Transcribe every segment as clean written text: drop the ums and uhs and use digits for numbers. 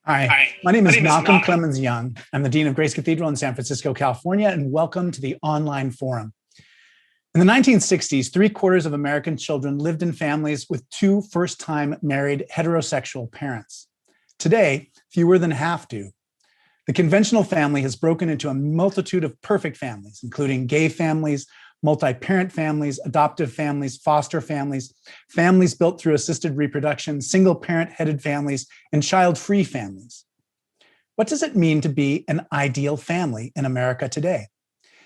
Hi, Hi, my name my is name is Malcolm Malcolm. Clemens Young. I'm the Dean of Grace Cathedral in San Francisco, California, and welcome to the online forum. In the 1960s, 3/4 of American children lived in families with two first-time married heterosexual parents. Today, fewer than half do. The conventional family has broken into a multitude of perfect families, including gay families, multi-parent families, adoptive families, foster families, families built through assisted reproduction, single-parent headed families, and child-free families. What does it mean to be an ideal family in America today?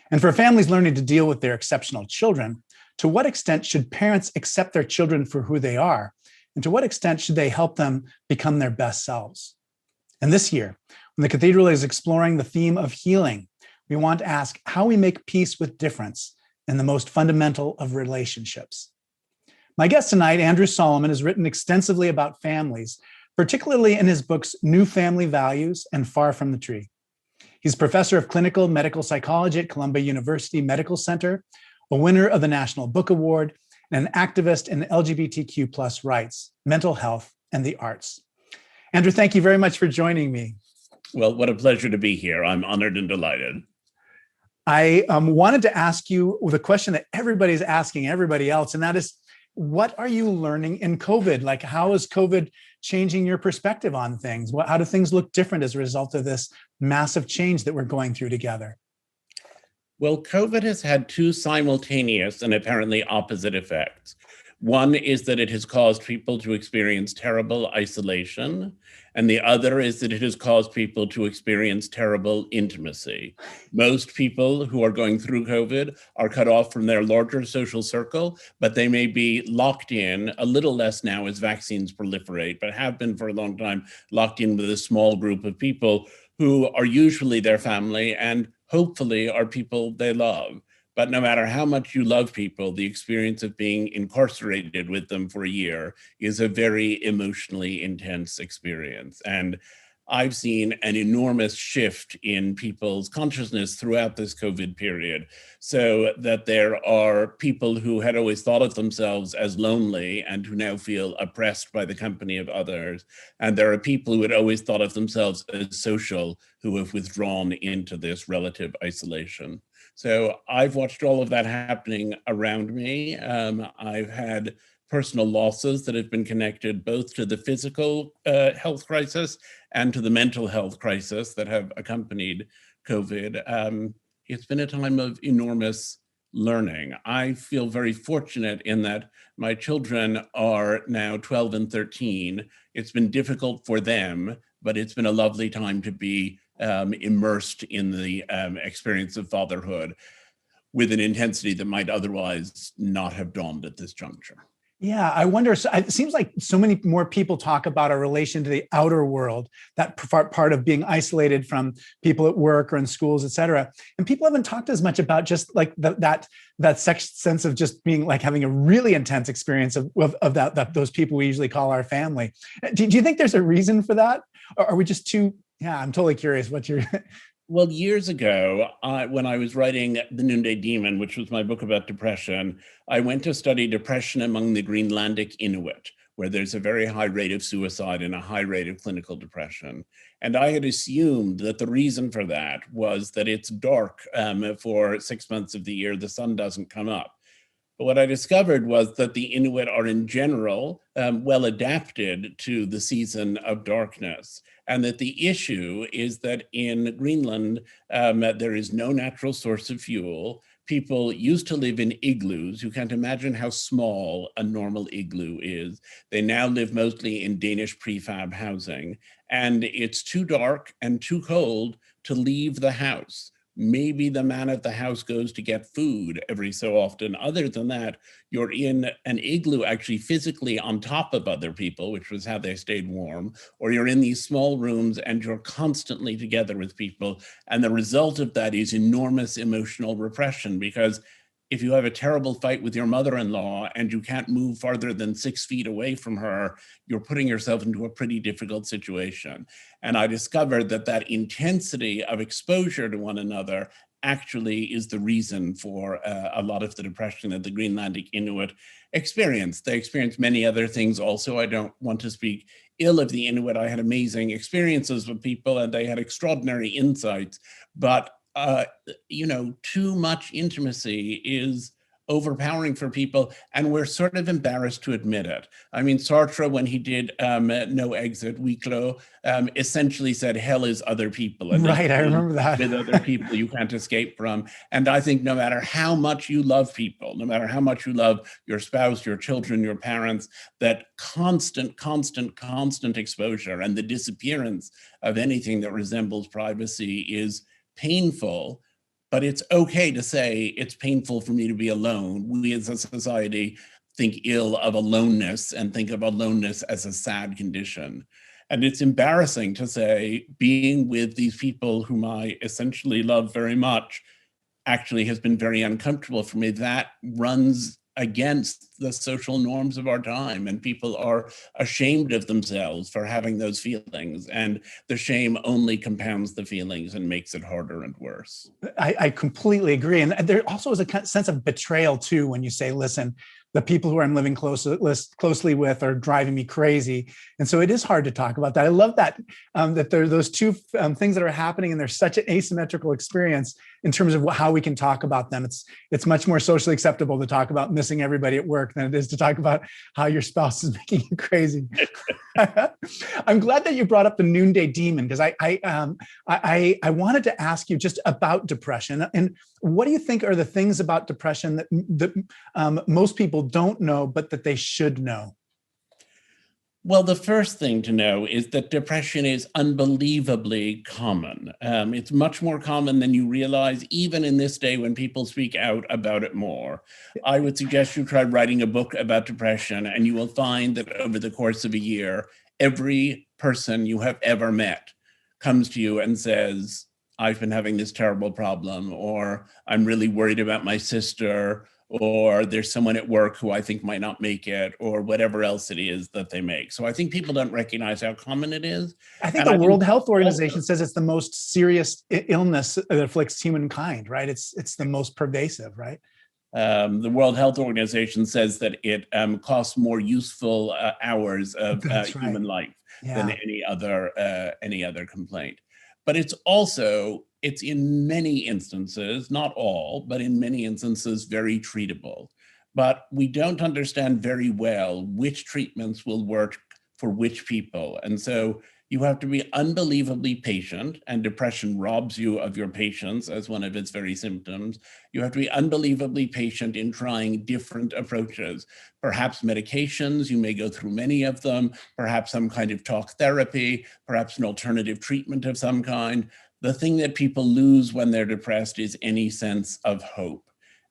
And for families learning to deal with their exceptional children, to what extent should parents accept their children for who they are? And to what extent should they help them become their best selves? And this year, when the Cathedral is exploring the theme of healing, we want to ask how we make peace with difference in the most fundamental of relationships. My guest tonight, Andrew Solomon, has written extensively about families, particularly in his books New Family Values and Far from the Tree. He's professor of clinical medical psychology at Columbia University Medical Center, a winner of the National Book Award, and an activist in LGBTQ+ rights, mental health, and the arts. Andrew, thank you very much for joining me. Well, what a pleasure to be here. I'm honored and delighted. I wanted to ask you the question that everybody's asking everybody else, and that is, what are you learning in COVID? Like, how is COVID changing your perspective on things? How do things look different as a result of this massive change that we're going through together? Well, COVID has had two simultaneous and apparently opposite effects. One is that it has caused people to experience terrible isolation, and the other is that it has caused people to experience terrible intimacy. Most people who are going through COVID are cut off from their larger social circle, but they may be locked in, a little less now as vaccines proliferate, but have been for a long time locked in with a small group of people who are usually their family and hopefully are people they love. But no matter how much you love people, the experience of being incarcerated with them for a year is a very emotionally intense experience. And I've seen an enormous shift in people's consciousness throughout this COVID period, so that there are people who had always thought of themselves as lonely and who now feel oppressed by the company of others. And there are people who had always thought of themselves as social who have withdrawn into this relative isolation. So I've watched all of that happening around me. I've had personal losses that have been connected both to the physical health crisis and to the mental health crisis that have accompanied COVID. It's been a time of enormous learning. I feel very fortunate in that my children are now 12 and 13. It's been difficult for them, but it's been a lovely time to be immersed in the experience of fatherhood with an intensity that might otherwise not have dawned at this juncture. Yeah, I wonder. It seems like so many more people talk about our relation to the outer world, that part of being isolated from people at work or in schools, et cetera. And people haven't talked as much about just like that sense of just being like having a really intense experience of that those people we usually call our family. Do you think there's a reason for that, or are we just too? Yeah, I'm totally curious. What you're. Well, years ago, when I was writing The Noonday Demon, which was my book about depression, I went to study depression among the Greenlandic Inuit, where there's a very high rate of suicide and a high rate of clinical depression. And I had assumed that the reason for that was that it's dark for 6 months of the year, the sun doesn't come up. But what I discovered was that the Inuit are in general well adapted to the season of darkness. And that the issue is that in Greenland, there is no natural source of fuel. People used to live in igloos. You can't imagine how small a normal igloo is. They now live mostly in Danish prefab housing. And it's too dark and too cold to leave the house. Maybe the man at the house goes to get food every so often. Other than that, you're in an igloo actually physically on top of other people, which was how they stayed warm, or you're in these small rooms and you're constantly together with people. And the result of that is enormous emotional repression, because if you have a terrible fight with your mother-in-law and you can't move farther than 6 feet away from her, you're putting yourself into a pretty difficult situation. And I discovered that that intensity of exposure to one another actually is the reason for a lot of the depression that the Greenlandic Inuit experience. They experience many other things also. I don't want to speak ill of the Inuit. I had amazing experiences with people and they had extraordinary insights, but too much intimacy is overpowering for people, and we're sort of embarrassed to admit it. I mean, Sartre, when he did No Exit, Huis Clos, essentially said, hell is other people. And right, I remember that. with other people you can't escape from. And I think no matter how much you love people, no matter how much you love your spouse, your children, your parents, that constant exposure and the disappearance of anything that resembles privacy is painful. But it's okay to say it's painful for me to be alone. We as a society think ill of aloneness and think of aloneness as a sad condition. And it's embarrassing to say being with these people whom I essentially love very much actually has been very uncomfortable for me. That runs against the social norms of our time, and people are ashamed of themselves for having those feelings, and the shame only compounds the feelings and makes it harder and worse. I completely agree. And there also is a sense of betrayal too when you say, listen, the people who I'm living closely with are driving me crazy. And so it is hard to talk about that. I love that, that there are those two things that are happening, and there's such an asymmetrical experience in terms of how we can talk about them. It's much more socially acceptable to talk about missing everybody at work than it is to talk about how your spouse is making you crazy. I'm glad that you brought up the noonday demon, because I wanted to ask you just about depression. And what do you think are the things about depression that most people don't know, but that they should know? Well, the first thing to know is that depression is unbelievably common. It's much more common than you realize, even in this day when people speak out about it more. I would suggest you try writing a book about depression, and you will find that over the course of a year, every person you have ever met comes to you and says, I've been having this terrible problem, or I'm really worried about my sister, or there's someone at work who I think might not make it, or whatever else it is that they make. So I think people don't recognize how common it is. I think the World Health Organization says it's the most serious illness that afflicts humankind, right? It's the most pervasive, right? The World Health Organization says that it costs more useful hours of human life than any other complaint. But it's in many instances, not all, but in many instances, very treatable. But we don't understand very well which treatments will work for which people. And so you have to be unbelievably patient, and depression robs you of your patience as one of its very symptoms. You have to be unbelievably patient in trying different approaches. Perhaps medications, you may go through many of them, perhaps some kind of talk therapy, perhaps an alternative treatment of some kind. The thing that people lose when they're depressed is any sense of hope.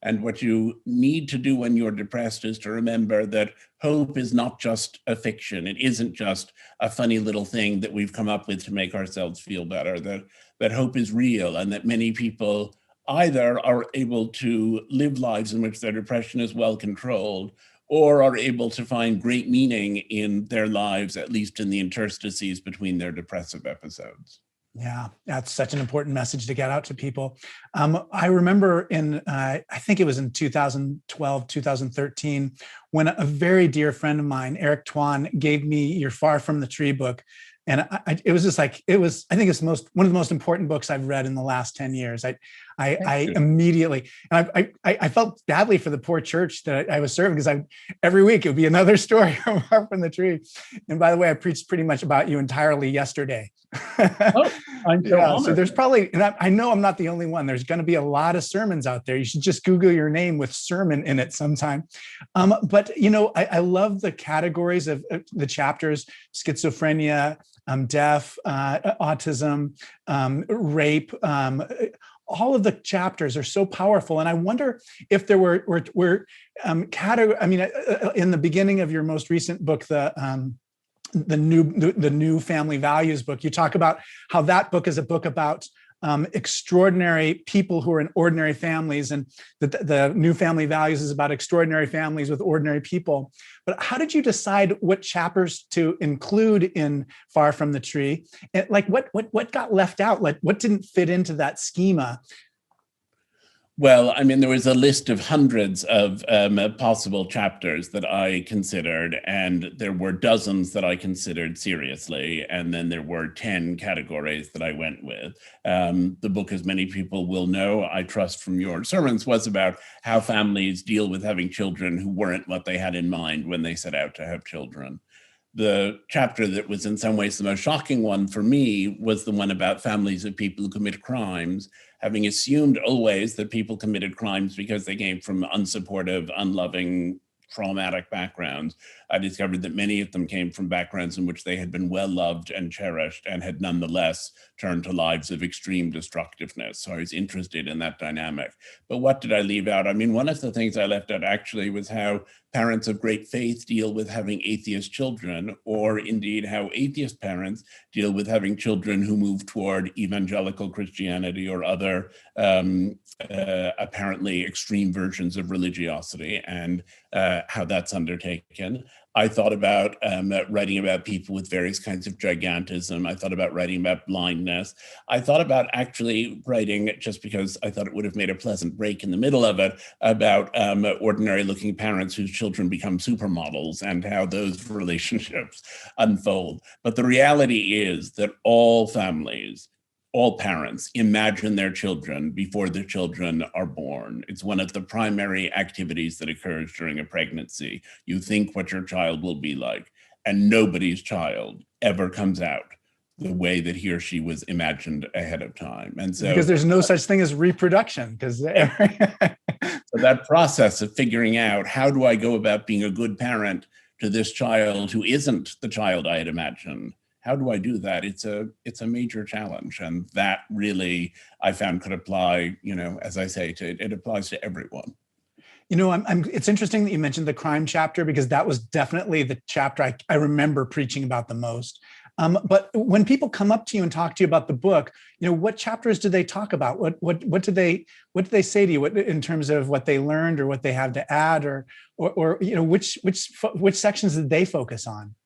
And what you need to do when you're depressed is to remember that hope is not just a fiction. It isn't just a funny little thing that we've come up with to make ourselves feel better, that hope is real, and that many people either are able to live lives in which their depression is well controlled, or are able to find great meaning in their lives, at least in the interstices between their depressive episodes. Yeah, that's such an important message to get out to people. I remember I think it was in 2012, 2013, when a very dear friend of mine, Eric Twan, gave me You're Far from the Tree book. And it was just like, I think it's one of the most important books I've read in the last 10 years. I immediately, and I felt badly for the poor church that I was serving, because every week it would be another story from the tree. And by the way, I preached pretty much about you entirely yesterday. Oh, I'm so honored. So there's probably, and I know I'm not the only one. There's going to be a lot of sermons out there. You should just Google your name with sermon in it sometime. But I love the categories of the chapters: schizophrenia, deaf, autism, rape. All of the chapters are so powerful. And I wonder if there were category. I mean, in the beginning of your most recent book, the new family values book, you talk about how that book is a book about extraordinary people who are in ordinary families, and the new family values is about extraordinary families with ordinary people. But how did you decide what chapters to include in Far from the Tree? And like what got left out? Like what didn't fit into that schema? Well, I mean, there was a list of hundreds of possible chapters that I considered, and there were dozens that I considered seriously, and then there were 10 categories that I went with. The book, as many people will know, I trust from your sermons, was about how families deal with having children who weren't what they had in mind when they set out to have children. The chapter that was in some ways the most shocking one for me was the one about families of people who commit crimes, having assumed always that people committed crimes because they came from unsupportive, unloving, traumatic backgrounds. I discovered that many of them came from backgrounds in which they had been well loved and cherished and had nonetheless turned to lives of extreme destructiveness. So I was interested in that dynamic. But what did I leave out? I mean, one of the things I left out actually was how parents of great faith deal with having atheist children, or indeed how atheist parents deal with having children who move toward evangelical Christianity or other apparently extreme versions of religiosity, and how that's undertaken. I thought about writing about people with various kinds of gigantism. I thought about writing about blindness. I thought about actually writing, just because I thought it would have made a pleasant break in the middle of it, about ordinary looking parents whose children become supermodels and how those relationships unfold. But the reality is that all families, all parents imagine their children before their children are born. It's one of the primary activities that occurs during a pregnancy. You think what your child will be like, and nobody's child ever comes out the way that he or she was imagined ahead of time. And so, because there's no such thing as reproduction, because so that process of figuring out, how do I go about being a good parent to this child who isn't the child I had imagined? How do I do that? It's a major challenge, and that really I found could apply, as I say, it applies to everyone. It's interesting that you mentioned the crime chapter, because that was definitely the chapter I remember preaching about the most. But when people come up to you and talk to you about the book, what chapters do they talk about? What do they say to you in terms of what they learned or what they have to add, or which sections did they focus on?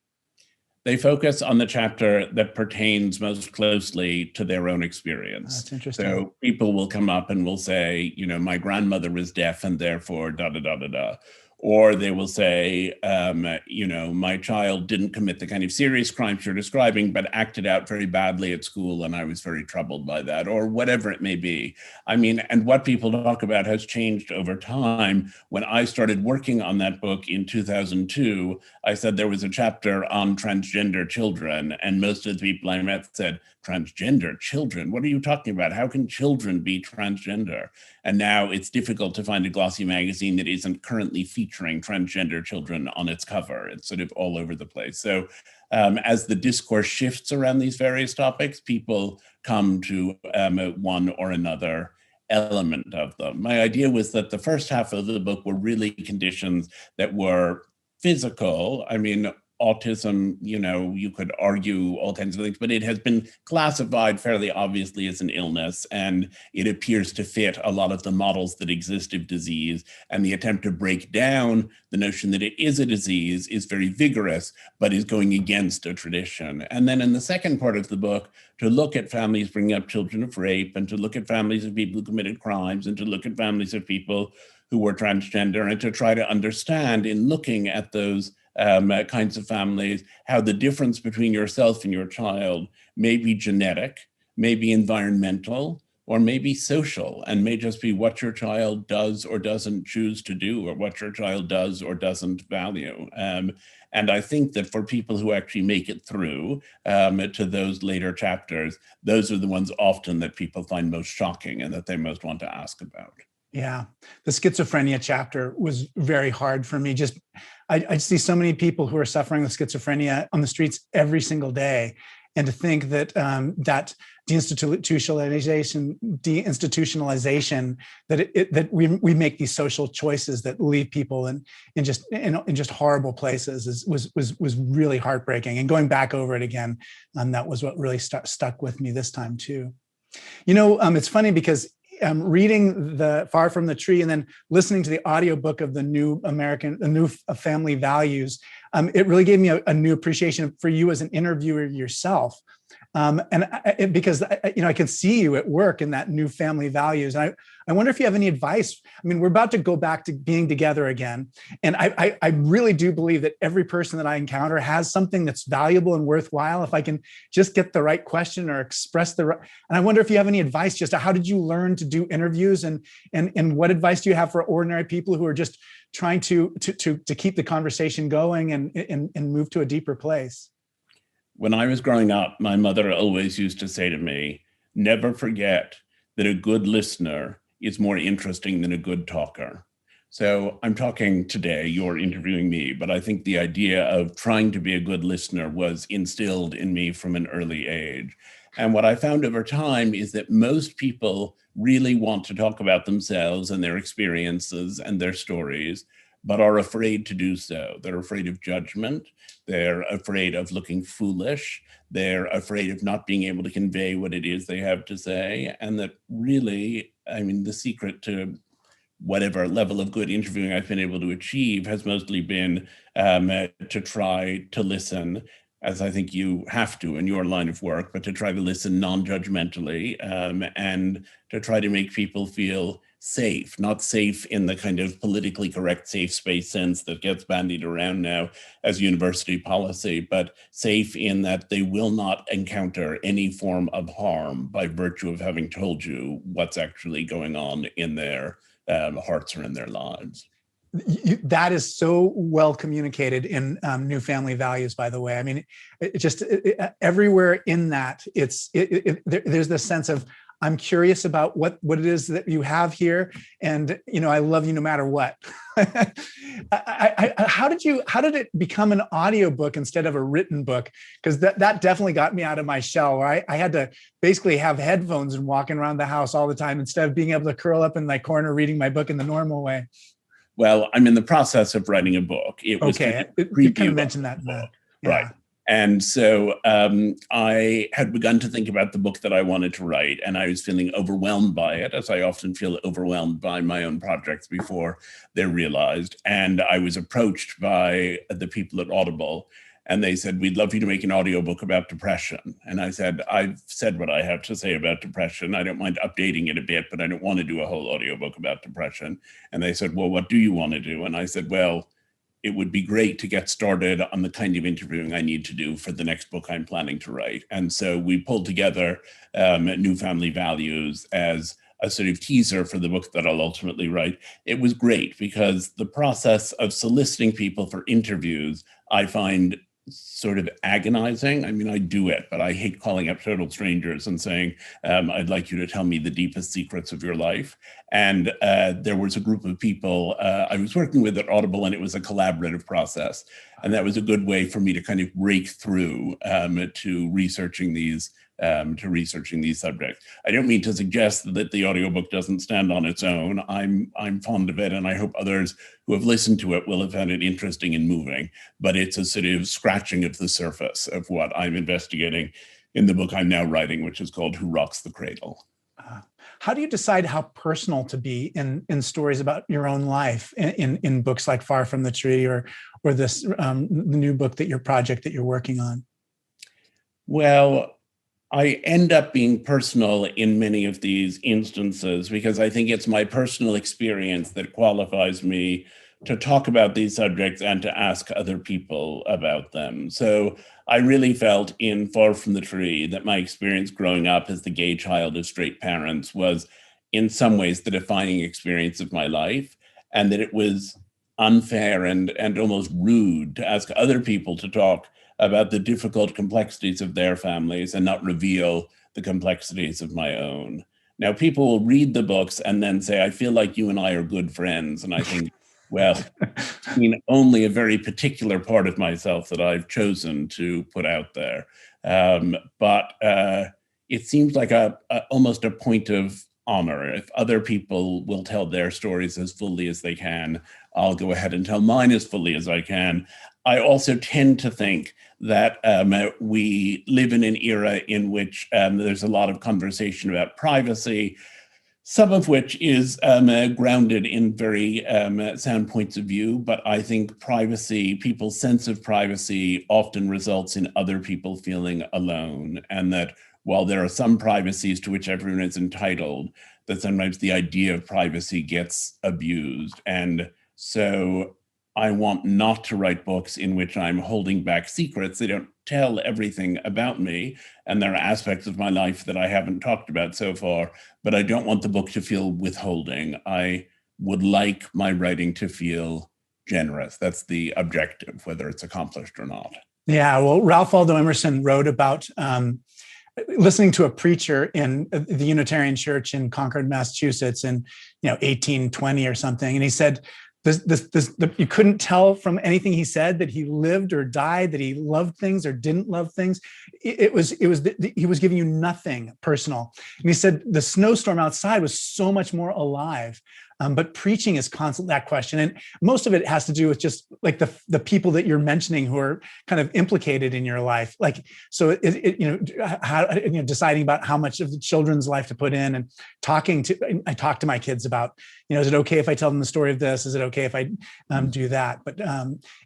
They focus on the chapter that pertains most closely to their own experience. That's interesting. So people will come up and will say, my grandmother was deaf and therefore da da da da da. Or they will say, my child didn't commit the kind of serious crimes you're describing, but acted out very badly at school, and I was very troubled by that, or whatever it may be. I mean, and what people talk about has changed over time. When I started working on that book in 2002, I said there was a chapter on transgender children, and most of the people I met said, transgender children? What are you talking about? How can children be transgender? And now it's difficult to find a glossy magazine that isn't currently featuring transgender children on its cover. It's sort of all over the place. So as the discourse shifts around these various topics, people come to one or another element of them. My idea was that the first half of the book were really conditions that were physical. I mean, autism, you could argue all kinds of things, but it has been classified fairly obviously as an illness, and it appears to fit a lot of the models that exist of disease. And the attempt to break down the notion that it is a disease is very vigorous, but is going against a tradition. And then in the second part of the book, to look at families bringing up children of rape, and to look at families of people who committed crimes, and to look at families of people who were transgender, and to try to understand, in looking at those kinds of families, how the difference between yourself and your child may be genetic, may be environmental, or may be social, and may just be what your child does or doesn't choose to do, or what your child does or doesn't value. And I think that for people who actually make it through to those later chapters, those are the ones often that people find most shocking and that they most want to ask about. Yeah, the schizophrenia chapter was very hard for me. I see so many people who are suffering with schizophrenia on the streets every single day, and to think that that deinstitutionalization, that we make these social choices that leave people in just horrible places was really heartbreaking. And going back over it again, that was what really stuck with me this time too. It's funny because reading the Far From the Tree and then listening to the audiobook of the new Family Values, it really gave me a new appreciation for you as an interviewer yourself. Because I can see you at work in that new family values. And I wonder if you have any advice. I mean, we're about to go back to being together again. And I really do believe that every person that I encounter has something that's valuable and worthwhile. If I can just get the right question or express the right, and I wonder if you have any advice, just how did you learn to do interviews, and what advice do you have for ordinary people who are just trying to keep the conversation going and move to a deeper place? When I was growing up, my mother always used to say to me, never forget that a good listener is more interesting than a good talker. So I'm talking today, you're interviewing me, but I think the idea of trying to be a good listener was instilled in me from an early age. And what I found over time is that most people really want to talk about themselves and their experiences and their stories, but are afraid to do so. They're afraid of judgment. They're afraid of looking foolish. They're afraid of not being able to convey what it is they have to say. And that really, I mean, the secret to whatever level of good interviewing I've been able to achieve has mostly been to try to listen, as I think you have to in your line of work, but to try to listen non-judgmentally, and to try to make people feel safe, not safe in the kind of politically correct safe space sense that gets bandied around now as university policy, but safe in that they will not encounter any form of harm by virtue of having told you what's actually going on in their hearts or in their lives. That is so well communicated in New Family Values, by the way. I mean, everywhere in that, there's this sense of, I'm curious about what it is that you have here, and I love you no matter what. How did it become an audiobook instead of a written book? Because that definitely got me out of my shell. Right? I had to basically have headphones and walking around the house all the time instead of being able to curl up in my corner reading my book in the normal way. Well, I'm in the process of writing a book. It was okay. You kind of mentioned that. Yeah. Right. And so I had begun to think about the book that I wanted to write, and I was feeling overwhelmed by it, as I often feel overwhelmed by my own projects before they're realized. And I was approached by the people at Audible, and they said, we'd love you to make an audiobook about depression. And I said, I've said what I have to say about depression. I don't mind updating it a bit, but I don't want to do a whole audiobook about depression. And they said, well, what do you want to do? And I said, well, it would be great to get started on the kind of interviewing I need to do for the next book I'm planning to write. And so we pulled together New Family Values as a sort of teaser for the book that I'll ultimately write. It was great because the process of soliciting people for interviews, I find sort of agonizing. I mean, I do it, but I hate calling up total strangers and saying, I'd like you to tell me the deepest secrets of your life. And there was a group of people I was working with at Audible, and it was a collaborative process. And that was a good way for me to kind of break through to researching these subjects. I don't mean to suggest that the audiobook doesn't stand on its own. I'm fond of it, and I hope others who have listened to it will have found it interesting and moving, but it's a sort of scratching of the surface of what I'm investigating in the book I'm now writing, which is called Who Rocks the Cradle? How do you decide how personal to be in stories about your own life in books like Far from the Tree or this the new book that your project that you're working on? Well, I end up being personal in many of these instances because I think it's my personal experience that qualifies me to talk about these subjects and to ask other people about them. So I really felt in Far from the Tree that my experience growing up as the gay child of straight parents was in some ways the defining experience of my life, and that it was unfair and almost rude to ask other people to talk about the difficult complexities of their families and not reveal the complexities of my own. Now, people will read the books and then say, I feel like you and I are good friends. And I think, well, I mean, only a very particular part of myself that I've chosen to put out there. But it seems like almost a point of honor. If other people will tell their stories as fully as they can, I'll go ahead and tell mine as fully as I can. I also tend to think that we live in an era in which there's a lot of conversation about privacy, Some of which is grounded in very sound points of view, but I think privacy, people's sense of privacy often results in other people feeling alone, and that while there are some privacies to which everyone is entitled, that sometimes the idea of privacy gets abused. And so I want not to write books in which I'm holding back secrets. They don't tell everything about me, and there are aspects of my life that I haven't talked about so far, but I don't want the book to feel withholding. I would like my writing to feel generous. That's the objective, whether it's accomplished or not. Yeah, well, Ralph Waldo Emerson wrote about listening to a preacher in the Unitarian Church in Concord, Massachusetts in 1820 or something. And he said, you couldn't tell from anything he said that he lived or died, that he loved things or didn't love things. He was giving you nothing personal. And he said the snowstorm outside was so much more alive. But preaching is constant that question, and most of it has to do with just like the people that you're mentioning who are kind of implicated in your life. Like, so deciding about how much of the children's life to put in, and I talk to my kids about, is it okay if I tell them the story of this? Is it okay if I do that? But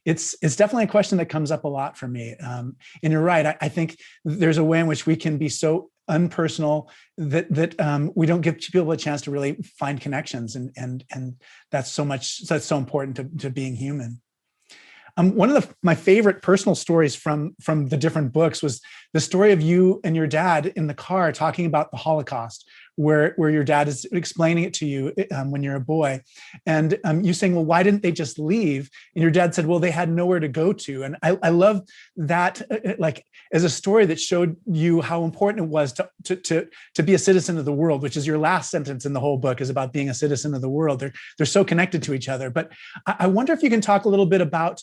it's definitely a question that comes up a lot for me. And you're right. I think there's a way in which we can be so unpersonal that we don't give people a chance to really find connections, and that's so important to being human. One of my favorite personal stories from the different books was the story of you and your dad in the car talking about the Holocaust, where your dad is explaining it to you when you're a boy, and you saying, well, why didn't they just leave? And your dad said, well, they had nowhere to go to. And I love that, like, as a story that showed you how important it was to be a citizen of the world, which is your last sentence in the whole book, is about being a citizen of the world. They're so connected to each other. But I wonder if you can talk a little bit about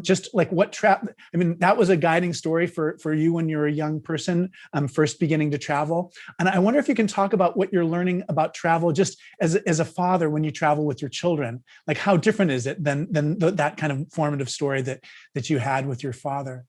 just like that was a guiding story for you when you were a young person, first beginning to travel. And I wonder if you can talk about what you're learning about travel just as a father when you travel with your children. Like, how different is it than that kind of formative story that you had with your father?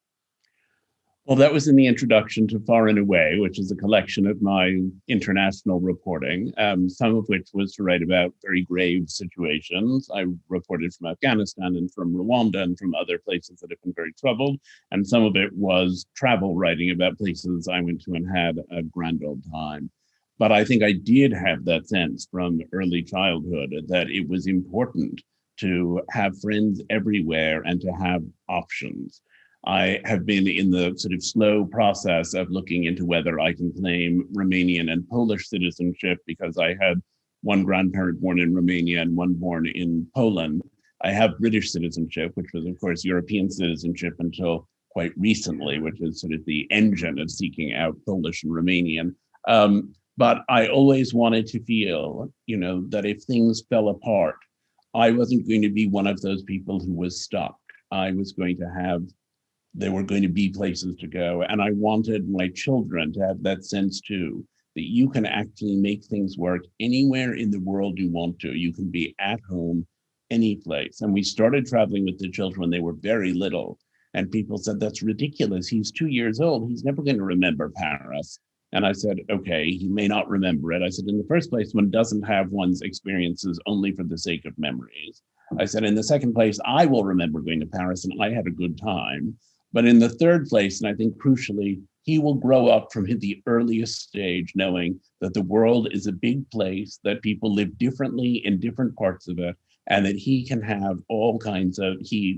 Well, that was in the introduction to Far and Away, which is a collection of my international reporting, some of which was to write about very grave situations. I reported from Afghanistan and from Rwanda and from other places that have been very troubled. And some of it was travel writing about places I went to and had a grand old time. But I think I did have that sense from early childhood that it was important to have friends everywhere and to have options. I have been in the sort of slow process of looking into whether I can claim Romanian and Polish citizenship, because I had one grandparent born in Romania and one born in Poland. I have British citizenship, which was, of course, European citizenship until quite recently, which is sort of the engine of seeking out Polish and Romanian. But I always wanted to feel, that if things fell apart, I wasn't going to be one of those people who was stuck. There were going to be places to go. And I wanted my children to have that sense too, that you can actually make things work anywhere in the world you want to. You can be at home, any place. And we started traveling with the children when they were very little. And people said, that's ridiculous. He's 2 years old. He's never going to remember Paris. And I said, okay, he may not remember it. I said, in the first place, one doesn't have one's experiences only for the sake of memories. I said, in the second place, I will remember going to Paris and I had a good time. But in the third place, and I think crucially, he will grow up from the earliest stage knowing that the world is a big place, that people live differently in different parts of it, and that he can have all kinds of,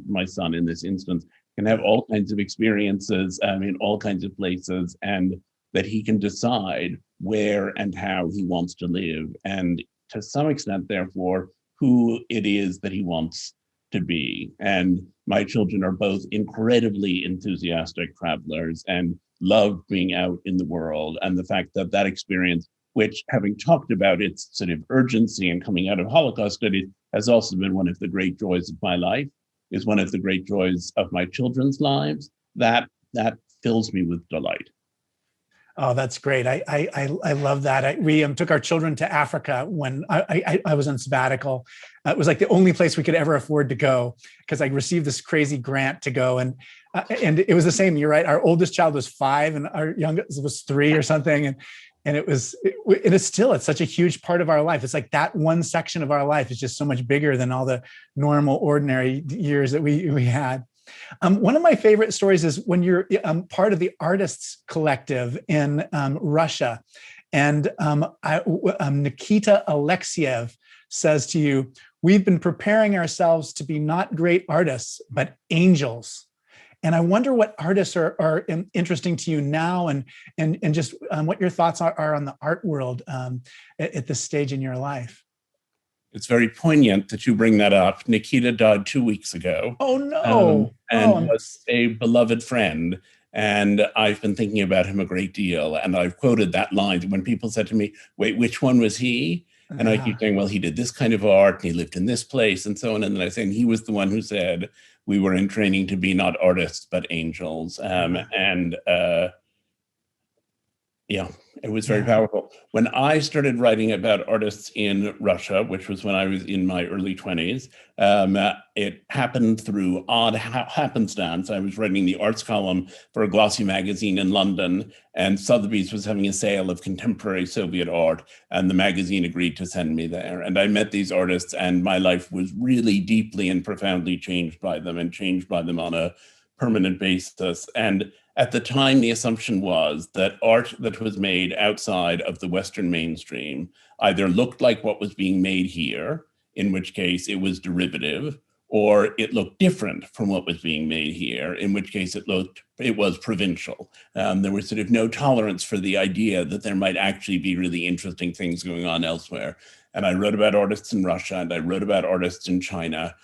my son in this instance, can have all kinds of experiences in all kinds of places, and that he can decide where and how he wants to live. And to some extent, therefore, who it is that he wants to be. And my children are both incredibly enthusiastic travelers and love being out in the world. And the fact that experience, which, having talked about its sort of urgency and coming out of Holocaust studies, has also been one of the great joys of my life, is one of the great joys of my children's lives, that fills me with delight. Oh, that's great. I love that. We took our children to Africa when I was on sabbatical. It was like the only place we could ever afford to go because I received this crazy grant to go. And it was the same. You're right. Our oldest child was 5 and our youngest was 3 or something. And it is still, it's such a huge part of our life. It's like that one section of our life is just so much bigger than all the normal, ordinary years that we had. One of my favorite stories is when you're part of the artists collective in Russia. And Nikita Alexiev says to you, "We've been preparing ourselves to be not great artists, but angels." And I wonder what artists are interesting to you now, and just what your thoughts are on the art world at this stage in your life. It's very poignant that you bring that up. Nikita died 2 weeks ago. Oh no! And was a beloved friend. And I've been thinking about him a great deal. And I've quoted that line when people said to me, "Wait, which one was he?" And I keep saying, "Well, he did this kind of art and he lived in this place and so on." And then I say, and he was the one who said, "We were in training to be not artists, but angels." Yeah, it was very powerful. When I started writing about artists in Russia, which was when I was in my early 20s, it happened through odd happenstance. I was writing the arts column for a glossy magazine in London, and Sotheby's was having a sale of contemporary Soviet art, and the magazine agreed to send me there. And I met these artists, and my life was really deeply and profoundly changed by them, and changed by them on a permanent basis. And at the time, the assumption was that art that was made outside of the Western mainstream either looked like what was being made here, in which case it was derivative, or it looked different from what was being made here, in which case it was provincial. There was sort of no tolerance for the idea that there might actually be really interesting things going on elsewhere. And I wrote about artists in Russia, and I wrote about artists in China.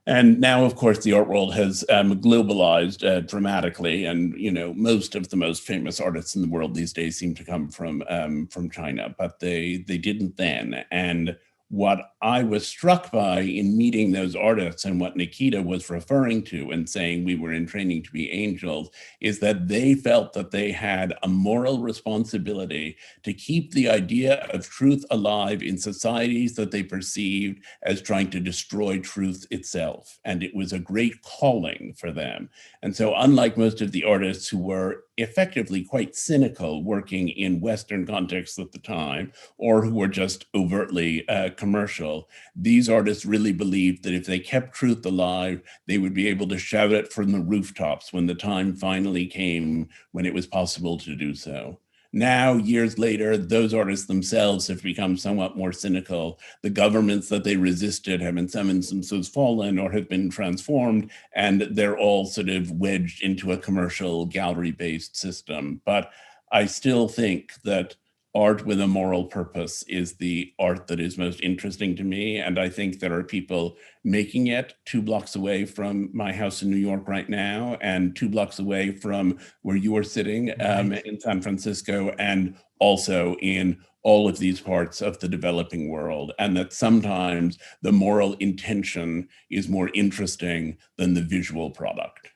And now, of course, the art world has globalized dramatically, and most of the most famous artists in the world these days seem to come from China, but they didn't then. And what I was struck by in meeting those artists, and what Nikita was referring to and saying we were in training to be angels, is that they felt that they had a moral responsibility to keep the idea of truth alive in societies that they perceived as trying to destroy truth itself. And it was a great calling for them. And so, unlike most of the artists who were effectively quite cynical working in Western contexts at the time, or who were just overtly commercial, these artists really believed that if they kept truth alive, they would be able to shout it from the rooftops when the time finally came when it was possible to do so. Now, years later, those artists themselves have become somewhat more cynical. The governments that they resisted have in some instances fallen or have been transformed, and they're all sort of wedged into a commercial gallery-based system. But I still think that art with a moral purpose is the art that is most interesting to me. And I think there are people making it 2 blocks away from my house in New York right now, and 2 blocks away from where you are sitting in San Francisco, and also in all of these parts of the developing world. And that sometimes the moral intention is more interesting than the visual product.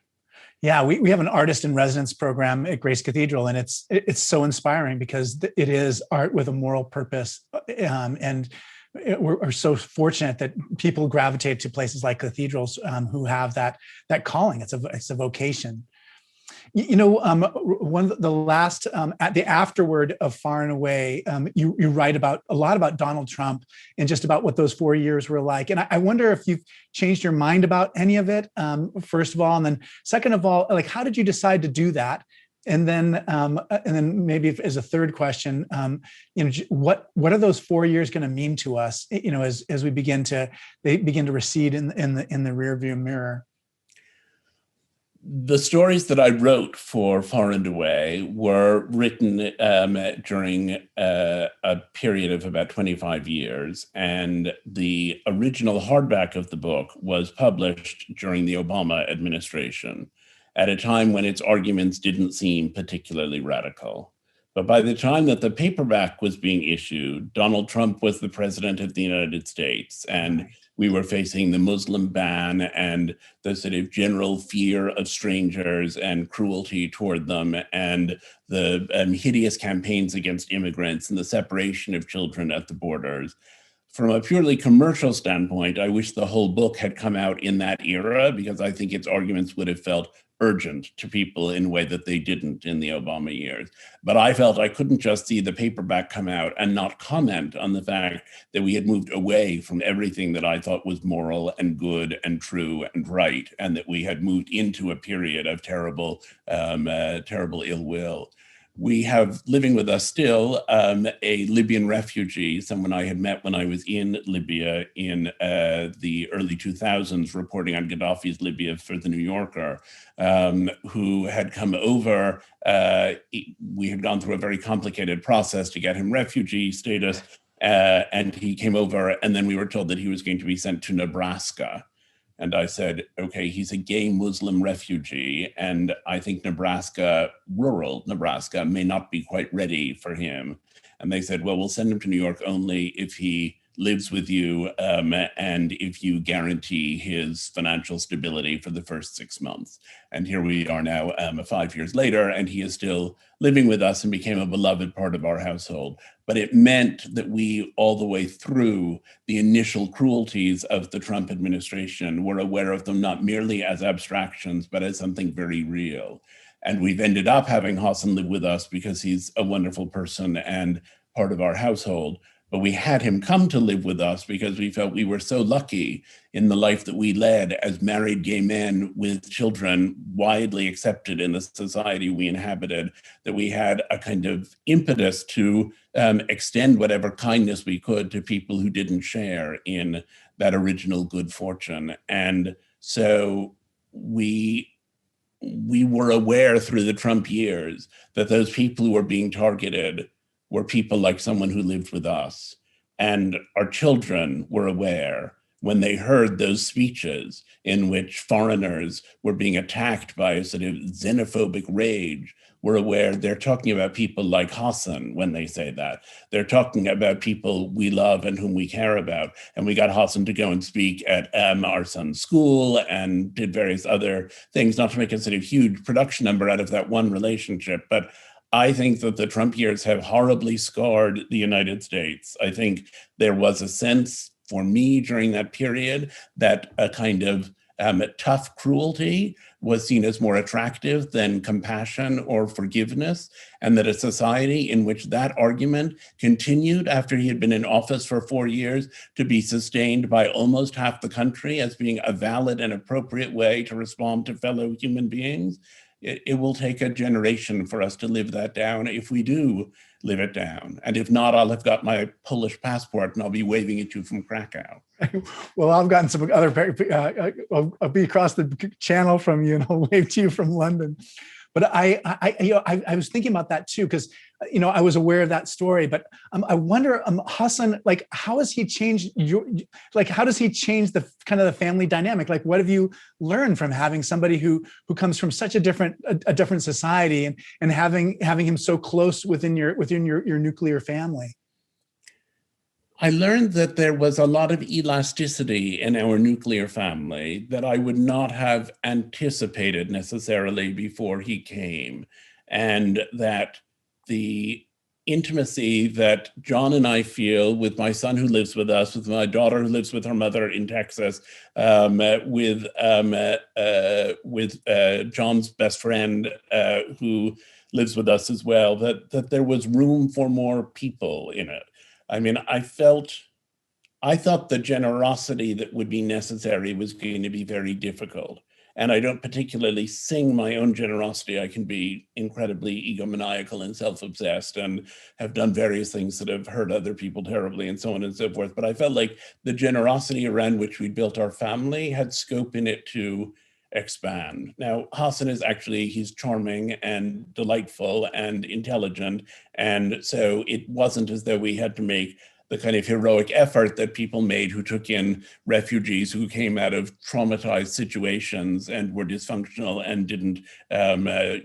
Yeah, we have an artist in residence program at Grace Cathedral, and it's so inspiring because it is art with a moral purpose, and we're so fortunate that people gravitate to places like cathedrals who have that calling. It's a vocation. One of the last at the afterword of Far and Away, you write a lot about Donald Trump and just about what those 4 years were like. And I wonder if you've changed your mind about any of it, first of all, and then second of all, like, how did you decide to do that? And then maybe as a third question, what are those 4 years going to mean to us? As they begin to recede in the rearview mirror. The stories that I wrote for Far and Away were written during a period of about 25 years. And the original hardback of the book was published during the Obama administration, at a time when its arguments didn't seem particularly radical. But by the time that the paperback was being issued, Donald Trump was the president of the United States, and we were facing the Muslim ban and the sort of general fear of strangers and cruelty toward them, and the hideous campaigns against immigrants and the separation of children at the borders. from a purely commercial standpoint, I wish the whole book had come out in that era, because I think its arguments would have felt urgent to people in a way that they didn't in the Obama years. But I felt I couldn't just see the paperback come out and not comment on the fact that we had moved away from everything that I thought was moral and good and true and right, and that we had moved into a period of terrible ill will. We have living with us still a Libyan refugee, someone I had met when I was in Libya in the early 2000s, reporting on Gaddafi's Libya for The New Yorker, who had come over. We had gone through a very complicated process to get him refugee status, and he came over, and then we were told that he was going to be sent to Nebraska. And I said, okay, he's a gay Muslim refugee, and I think rural Nebraska, may not be quite ready for him. And they said, well, we'll send him to New York only if he lives with you and if you guarantee his financial stability for the first 6 months. And here we are now 5 years later, and he is still living with us and became a beloved part of our household. But it meant that we, all the way through the initial cruelties of the Trump administration, were aware of them not merely as abstractions, but as something very real. And we've ended up having Hassan live with us because he's a wonderful person and part of our household. But we had him come to live with us because we felt we were so lucky in the life that we led as married gay men with children, widely accepted in the society we inhabited, that we had a kind of impetus to extend whatever kindness we could to people who didn't share in that original good fortune. And so we were aware through the Trump years that those people who were being targeted were people like someone who lived with us. And our children were aware when they heard those speeches in which foreigners were being attacked by a sort of xenophobic rage, were aware they're talking about people like Hassan when they say that. They're talking about people we love and whom we care about. And we got Hassan to go and speak at our son's school and did various other things, not to make a sort of huge production number out of that one relationship, but I think that the Trump years have horribly scarred the United States. I think there was a sense for me during that period that a kind of tough cruelty was seen as more attractive than compassion or forgiveness, and that a society in which that argument continued after he had been in office for 4 years to be sustained by almost half the country as being a valid and appropriate way to respond to fellow human beings. It will take a generation for us to live that down, if we do live it down. And if not, I'll have got my Polish passport and I'll be waving at you from Krakow. Well, I've gotten some other, I'll be across the channel from you and I'll wave to you from London. But I was thinking about that too, because I was aware of that story. But I wonder, Hassan, like, how has he changed how does he change the kind of the family dynamic? Like, what have you learned from having somebody who comes from such a different society and having him so close within your nuclear family? I learned that there was a lot of elasticity in our nuclear family that I would not have anticipated necessarily before he came, and that the intimacy that John and I feel with my son who lives with us, with my daughter who lives with her mother in Texas, with John's best friend who lives with us as well, that there was room for more people in it. I mean, I thought the generosity that would be necessary was going to be very difficult. And I don't particularly sing my own generosity. I can be incredibly egomaniacal and self-obsessed and have done various things that have hurt other people terribly and so on and so forth. But I felt like the generosity around which we built our family had scope in it to expand. Now, Hassan is actually, he's charming and delightful and intelligent. And so it wasn't as though we had to make the kind of heroic effort that people made who took in refugees who came out of traumatized situations and were dysfunctional and didn't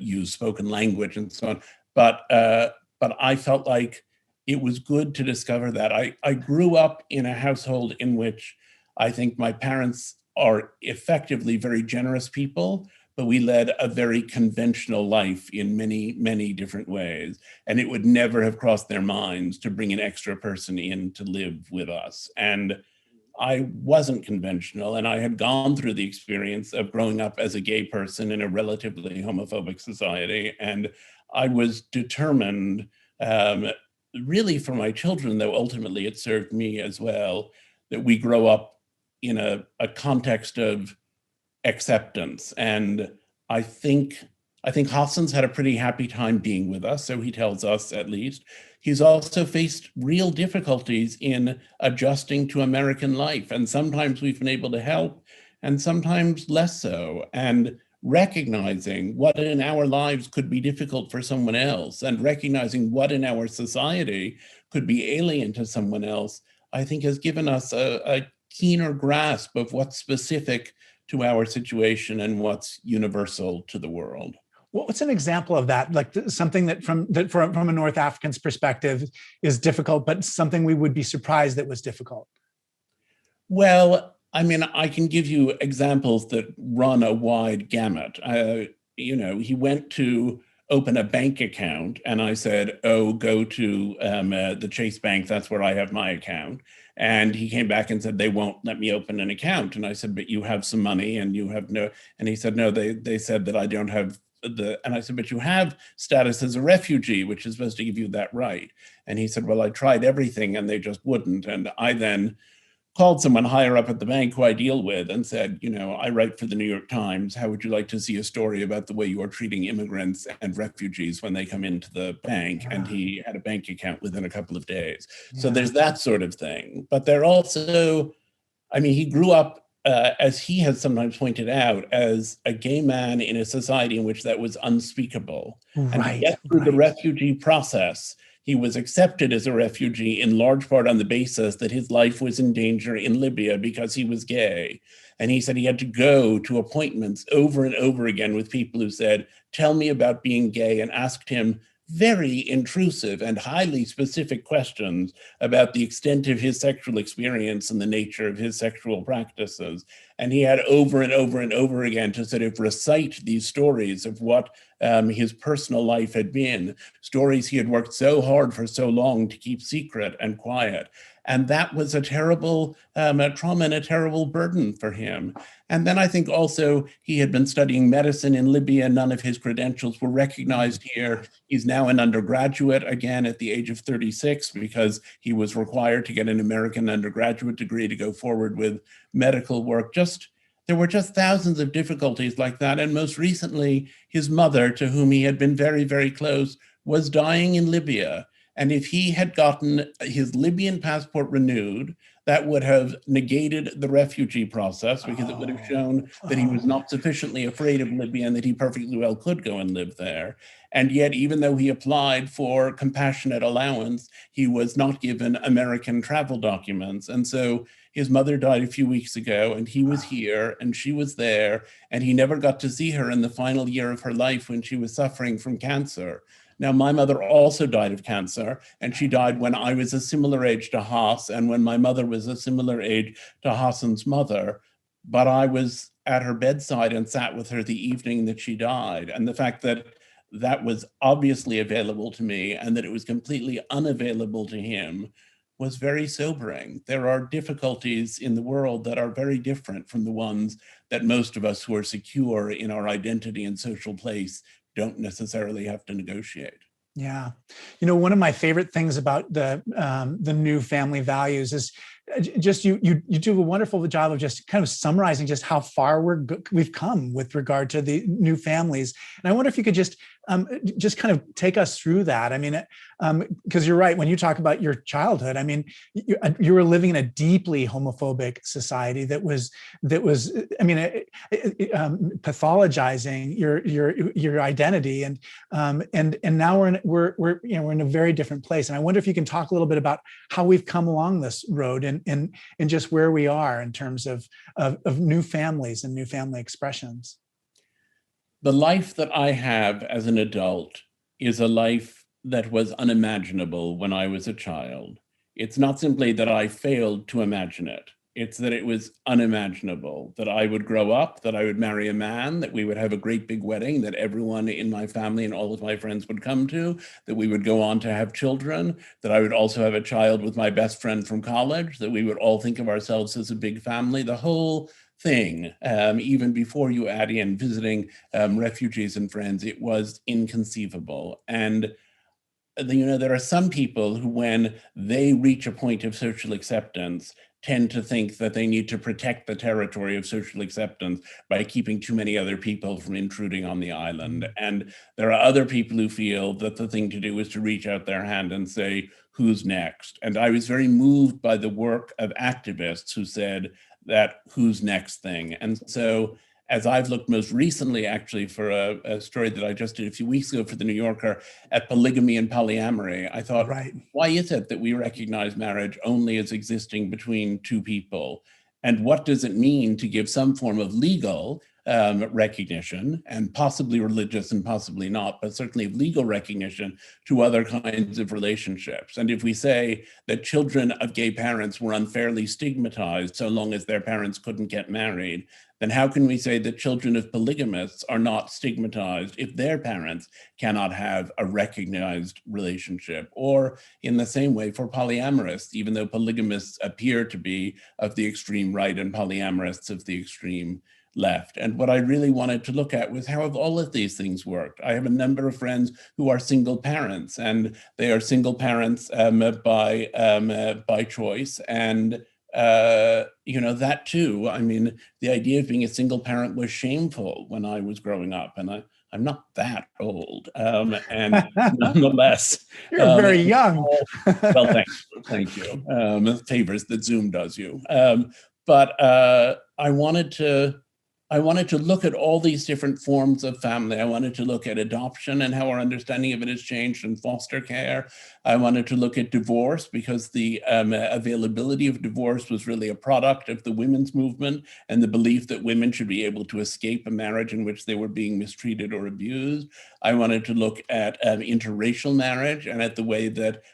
use spoken language and so on. But I felt like it was good to discover that. I grew up in a household in which I think my parents are effectively very generous people, but we led a very conventional life in many, many different ways. And it would never have crossed their minds to bring an extra person in to live with us. And I wasn't conventional, and I had gone through the experience of growing up as a gay person in a relatively homophobic society. And I was determined, really for my children, though ultimately it served me as well, that we grow up in a context of acceptance. And I think I think Hassan's had a pretty happy time being with us, so he tells us at least. He's also faced real difficulties in adjusting to American life, and sometimes we've been able to help, and sometimes less so. And recognizing what in our lives could be difficult for someone else, and recognizing what in our society could be alien to someone else, I think has given us a keener grasp of what's specific to our situation and what's universal to the world. What's an example of that? Like something that from a North African's perspective is difficult, but something we would be surprised that was difficult? Well, I mean, I can give you examples that run a wide gamut. He went to open a bank account, and I said, "Oh, go to the Chase Bank. That's where I have my account." And he came back and said, "They won't let me open an account." And I said, "But you have some money, and you have no." And he said, "No, they said that I don't have the." And I said, "But you have status as a refugee, which is supposed to give you that right." And he said, "Well, I tried everything, and they just wouldn't." And I then called someone higher up at the bank who I deal with and said, "I write for the New York Times. How would you like to see a story about the way you are treating immigrants and refugees when they come into the bank?" Yeah. And he had a bank account within a couple of days. Yeah. So there's that sort of thing. But there also, he grew up, as he has sometimes pointed out, as a gay man in a society in which that was unspeakable. And to get through the refugee process, he was accepted as a refugee in large part on the basis that his life was in danger in Libya because he was gay. And he said he had to go to appointments over and over again with people who said, "Tell me about being gay," and asked him very intrusive and highly specific questions about the extent of his sexual experience and the nature of his sexual practices. And he had over and over and over again to sort of recite these stories of what his personal life had been, stories he had worked so hard for so long to keep secret and quiet. And that was a terrible trauma and a terrible burden for him. And then I think also he had been studying medicine in Libya. None of his credentials were recognized here. He's now an undergraduate again at the age of 36 because he was required to get an American undergraduate degree to go forward with medical work. There were just thousands of difficulties like that. And most recently, his mother, to whom he had been very, very close, was dying in Libya. And if he had gotten his Libyan passport renewed, that would have negated the refugee process because it would have shown that he was not sufficiently afraid of Libya and that he perfectly well could go and live there. And yet, even though he applied for compassionate allowance, he was not given American travel documents. And so his mother died a few weeks ago, and he was here and she was there, and he never got to see her in the final year of her life when she was suffering from cancer. Now, my mother also died of cancer, and she died when I was a similar age to Haas, and when my mother was a similar age to Hassan's mother. But I was at her bedside and sat with her the evening that she died. And the fact that that was obviously available to me and that it was completely unavailable to him was very sobering. There are difficulties in the world that are very different from the ones that most of us who are secure in our identity and social place don't necessarily have to negotiate. Yeah. One of my favorite things about the new family values is just you do a wonderful job of just kind of summarizing just how far we've come with regard to the new families. And I wonder if you could just kind of take us through that. I mean, because you're right, when you talk about your childhood, I mean, you were living in a deeply homophobic society that was, I mean, pathologizing your identity, and now we're in a very different place. And I wonder if you can talk a little bit about how we've come along this road and just where we are in terms of new families and new family expressions. The life that I have as an adult is a life that was unimaginable when I was a child. It's not simply that I failed to imagine it. It's that it was unimaginable that I would grow up, that I would marry a man, that we would have a great big wedding, that everyone in my family and all of my friends would come to, that we would go on to have children, that I would also have a child with my best friend from college, that we would all think of ourselves as a big family. The whole thing, even before you add in visiting refugees and friends, it was inconceivable. And there are some people who, when they reach a point of social acceptance, tend to think that they need to protect the territory of social acceptance by keeping too many other people from intruding on the island. And there are other people who feel that the thing to do is to reach out their hand and say, who's next? And I was very moved by the work of activists who said that who's next thing. And so as I've looked most recently, actually, for a story that I just did a few weeks ago for the New Yorker at polygamy and polyamory, I thought, Right. why is it that we recognize marriage only as existing between two people? And what does it mean to give some form of legal recognition, and possibly religious and possibly not, but certainly legal recognition to other kinds of relationships? And if we say that children of gay parents were unfairly stigmatized so long as their parents couldn't get married, then how can we say that children of polygamists are not stigmatized if their parents cannot have a recognized relationship? Or in the same way for polyamorists, even though polygamists appear to be of the extreme right and polyamorists of the extreme left. And what I really wanted to look at was how have all of these things worked? I have a number of friends who are single parents, and they are single parents by choice. And that too, I mean, the idea of being a single parent was shameful when I was growing up, and I'm not that old, and nonetheless, You're very young. well, thank you. Favors that Zoom does you, but I wanted to look at all these different forms of family. I wanted to look at adoption and how our understanding of it has changed, and foster care. I wanted to look at divorce because the availability of divorce was really a product of the women's movement and the belief that women should be able to escape a marriage in which they were being mistreated or abused. I wanted to look at interracial marriage and at the way that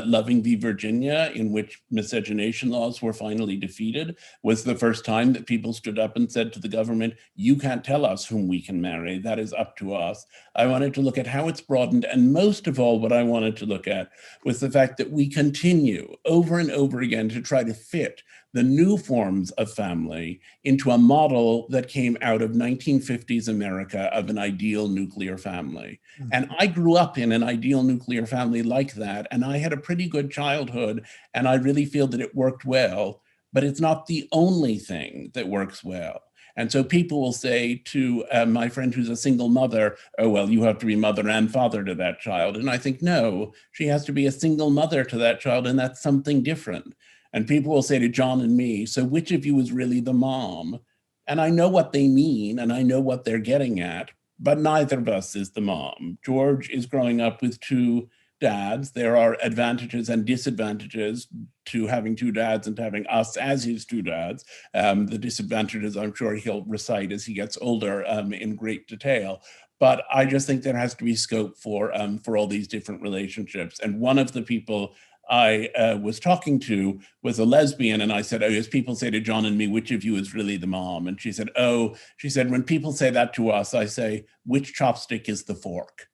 Loving v. Virginia, in which miscegenation laws were finally defeated, was the first time that people stood up and said to the government, you can't tell us whom we can marry, that is up to us. I wanted to look at how it's broadened, and most of all, what I wanted to look at was the fact that we continue over and over again to try to fit the new forms of family into a model that came out of 1950s America of an ideal nuclear family. And I grew up in an ideal nuclear family like that, and I had a pretty good childhood, and I really feel that it worked well, but it's not the only thing that works well. And so people will say to my friend who's a single mother, oh, well, you have to be mother and father to that child. And I think, no, she has to be a single mother to that child, and that's something different. And people will say to John and me, so which of you is really the mom? And I know what they mean, and I know what they're getting at, but neither of us is the mom. George is growing up with two dads. There are advantages and disadvantages to having two dads and to having us as his two dads. The disadvantages, I'm sure he'll recite as he gets older in great detail. But I just think there has to be scope for all these different relationships. And one of the people I was talking to was a lesbian, and I said, oh, as people say to John and me, which of you is really the mom? And she said, when people say that to us, I say, which chopstick is the fork?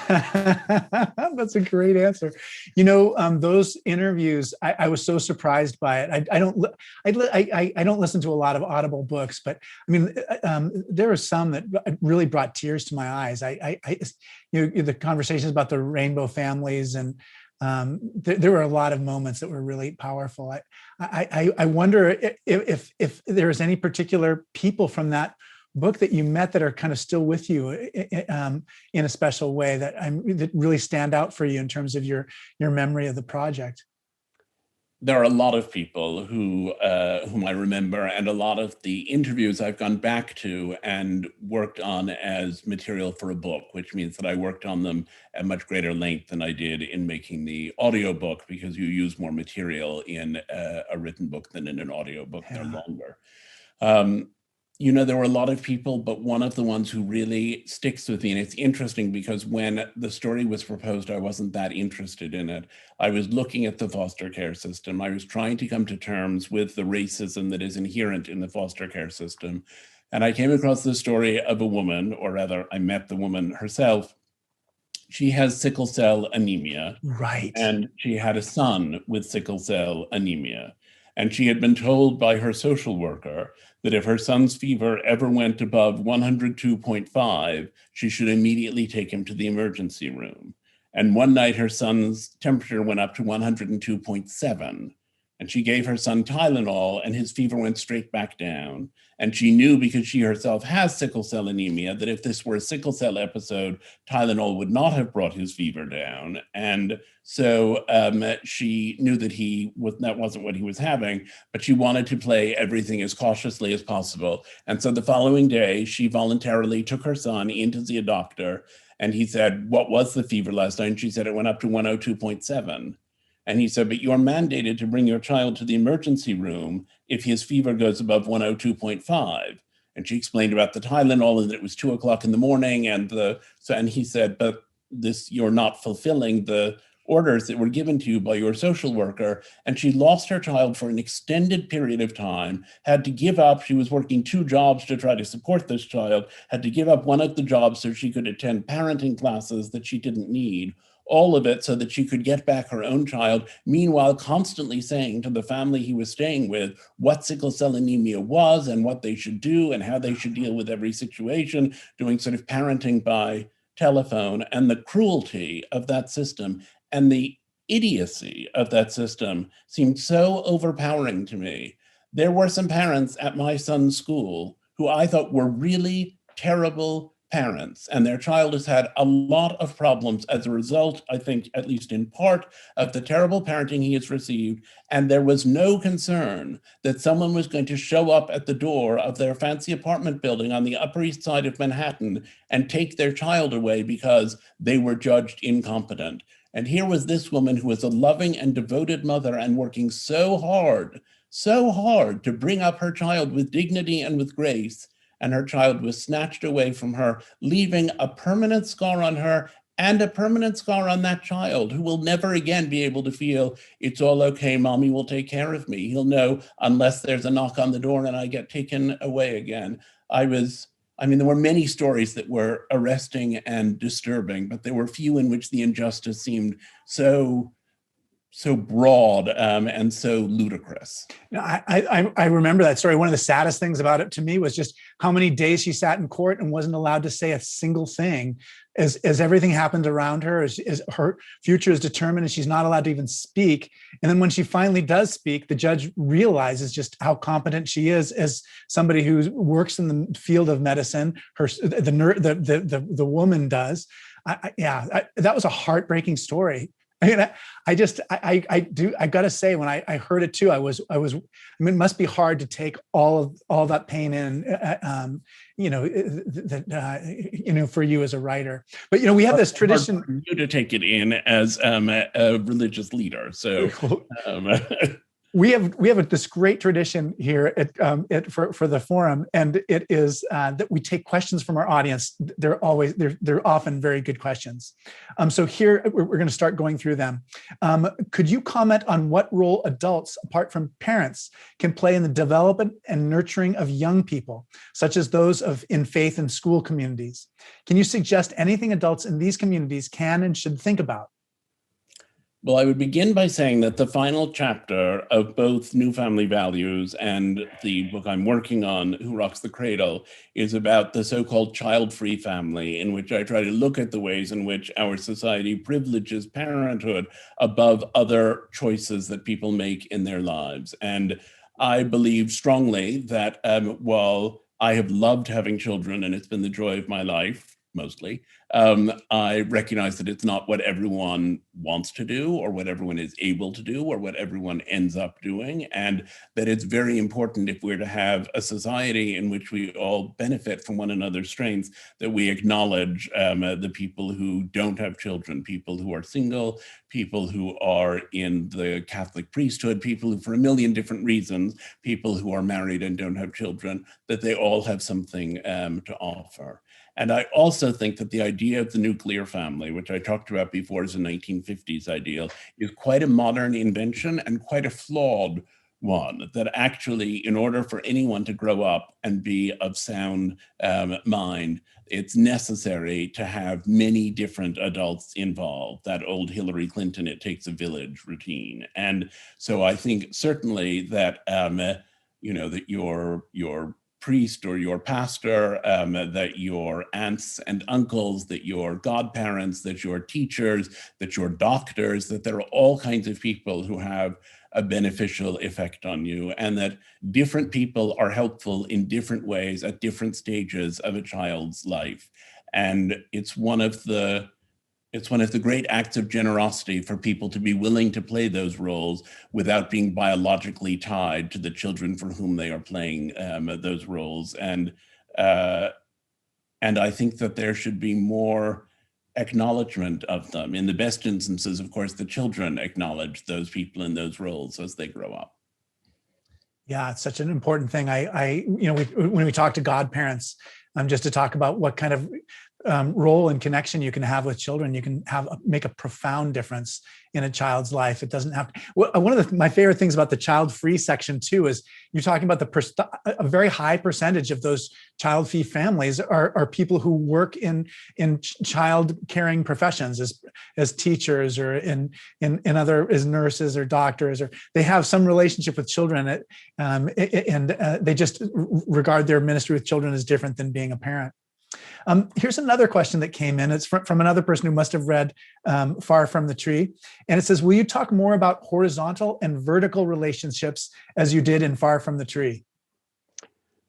That's a great answer. Those interviews, I was so surprised by it. I don't listen to a lot of Audible books, but I mean, there were some that really brought tears to my eyes. The conversations about the rainbow families, and there were a lot of moments that were really powerful. I wonder if there is any particular people from that book that you met that are kind of still with you in a special way that really stand out for you in terms of your memory of the project. There are a lot of people whom I remember, and a lot of the interviews I've gone back to and worked on as material for a book, which means that I worked on them at much greater length than I did in making the audiobook, because you use more material in a written book than in an audiobook. Yeah. They're longer. There were a lot of people, but one of the ones who really sticks with me, and it's interesting because when the story was proposed, I wasn't that interested in it. I was looking at the foster care system. I was trying to come to terms with the racism that is inherent in the foster care system. And I came across the story of a woman, or rather, I met the woman herself. She has sickle cell anemia. Right. And she had a son with sickle cell anemia. And she had been told by her social worker that if her son's fever ever went above 102.5, she should immediately take him to the emergency room. And one night her son's temperature went up to 102.7. And she gave her son Tylenol, and his fever went straight back down. And she knew, because she herself has sickle cell anemia, that if this were a sickle cell episode, Tylenol would not have brought his fever down. And so she knew that wasn't what he was having, but she wanted to play everything as cautiously as possible. And so the following day, she voluntarily took her son into the doctor, and he said, "What was the fever last night?" And she said, "It went up to 102.7. And he said, "But you're mandated to bring your child to the emergency room if his fever goes above 102.5. And she explained about the Tylenol and that it was 2 o'clock in the morning. And he said, "But you're not fulfilling the orders that were given to you by your social worker." And she lost her child for an extended period of time, had to give up. She was working 2 jobs to try to support this child, had to give up one of the jobs so she could attend parenting classes that she didn't need. All of it so that she could get back her own child, meanwhile constantly saying to the family he was staying with what sickle cell anemia was and what they should do and how they should deal with every situation, doing sort of parenting by telephone. And the cruelty of that system and the idiocy of that system seemed so overpowering to me. There were some parents at my son's school who I thought were really terrible parents, and their child has had a lot of problems as a result, I think, at least in part, of the terrible parenting he has received. And there was no concern that someone was going to show up at the door of their fancy apartment building on the Upper East Side of Manhattan and take their child away because they were judged incompetent. And here was this woman who was a loving and devoted mother and working so hard to bring up her child with dignity and with grace. And her child was snatched away from her, leaving a permanent scar on her and a permanent scar on that child, who will never again be able to feel, "It's all okay, mommy will take care of me." He'll know, unless there's a knock on the door and I get taken away again. There were many stories that were arresting and disturbing, but there were few in which the injustice seemed so broad and so ludicrous. I remember that story. One of the saddest things about it to me was just how many days she sat in court and wasn't allowed to say a single thing as everything happened around her, as her future is determined and she's not allowed to even speak. And then when she finally does speak, the judge realizes just how competent she is as somebody who works in the field of medicine. The woman does. That was a heartbreaking story. I got to say, when I heard it too, it must be hard to take all that pain in, for you as a writer. But, we have this tradition. Hard for you to take it in as a religious leader. So we have this great tradition here for the forum, and it is that we take questions from our audience. They're often very good questions. So here we're going to start going through them. Could you comment on what role adults, apart from parents, can play in the development and nurturing of young people, such as those in faith and school communities? Can you suggest anything adults in these communities can and should think about? Well, I would begin by saying that the final chapter of both New Family Values and the book I'm working on, Who Rocks the Cradle, is about the so-called child-free family, in which I try to look at the ways in which our society privileges parenthood above other choices that people make in their lives. And I believe strongly that while I have loved having children and it's been the joy of my life, mostly, I recognize that it's not what everyone wants to do or what everyone is able to do or what everyone ends up doing, and that it's very important if we're to have a society in which we all benefit from one another's strengths, that we acknowledge the people who don't have children, people who are single, people who are in the Catholic priesthood, people who, for a million different reasons, people who are married and don't have children, that they all have something to offer. And I also think that the idea of the nuclear family, which I talked about before as a 1950s ideal, is quite a modern invention and quite a flawed one, that actually, in order for anyone to grow up and be of sound mind, it's necessary to have many different adults involved, that old Hillary Clinton, it takes a village routine. And so I think certainly that, that your priest or your pastor, that your aunts and uncles, that your godparents, that your teachers, that your doctors, that there are all kinds of people who have a beneficial effect on you, and that different people are helpful in different ways at different stages of a child's life. And it's one of the great acts of generosity for people to be willing to play those roles without being biologically tied to the children for whom they are playing those roles. And I think that there should be more acknowledgement of them. In the best instances, of course, the children acknowledge those people in those roles as they grow up. Yeah, it's such an important thing. When we talk to godparents, just to talk about what kind of role and connection you can have with children, you can make a profound difference in a child's life. It doesn't have to. One of my favorite things about the child-free section too is you're talking about a very high percentage of those child-free families are people who work in child caring professions as teachers or in other as nurses or doctors, or they have some relationship with children, and they just regard their ministry with children as different than being a parent. Here's another question that came in. It's from another person who must have read Far From the Tree. And it says, will you talk more about horizontal and vertical relationships as you did in Far From the Tree?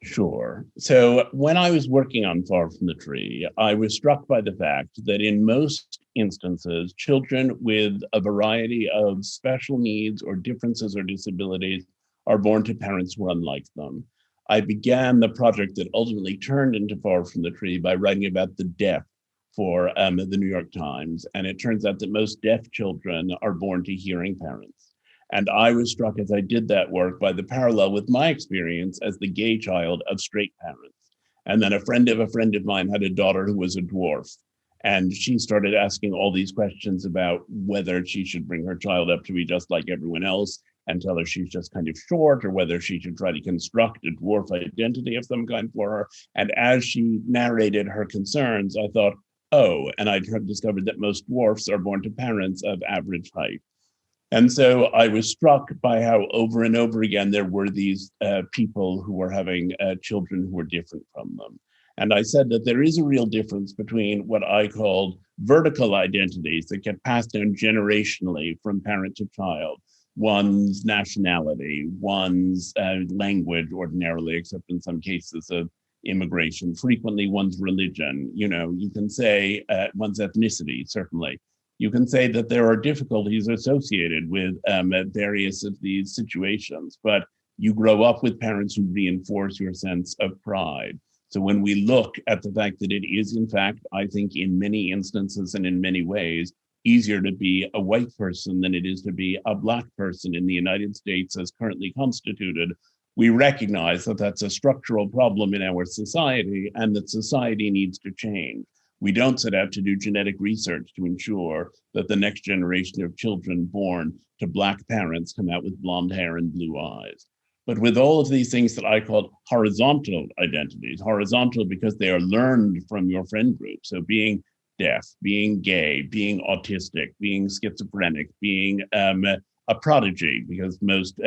Sure. So when I was working on Far From the Tree, I was struck by the fact that in most instances, children with a variety of special needs or differences or disabilities are born to parents who are unlike them. I began the project that ultimately turned into Far From the Tree by writing about the deaf for the New York Times. And it turns out that most deaf children are born to hearing parents. And I was struck as I did that work by the parallel with my experience as the gay child of straight parents. And then a friend of mine had a daughter who was a dwarf. And she started asking all these questions about whether she should bring her child up to be just like everyone else and tell her she's just kind of short, or whether she should try to construct a dwarf identity of some kind for her. And as she narrated her concerns, I thought, oh, and I discovered that most dwarfs are born to parents of average height. And so I was struck by how over and over again there were these people who were having children who were different from them. And I said that there is a real difference between what I called vertical identities that get passed down generationally from parent to child, one's nationality, one's language ordinarily, except in some cases of immigration, frequently one's religion, you can say one's ethnicity, certainly. You can say that there are difficulties associated with various of these situations, but you grow up with parents who reinforce your sense of pride. So when we look at the fact that it is, in fact, I think in many instances and in many ways, easier to be a white person than it is to be a Black person in the United States as currently constituted, we recognize that that's a structural problem in our society and that society needs to change. We don't set out to do genetic research to ensure that the next generation of children born to Black parents come out with blonde hair and blue eyes. But with all of these things that I call horizontal identities, horizontal because they are learned from your friend group. So being deaf, being gay, being autistic, being schizophrenic, being a prodigy, because most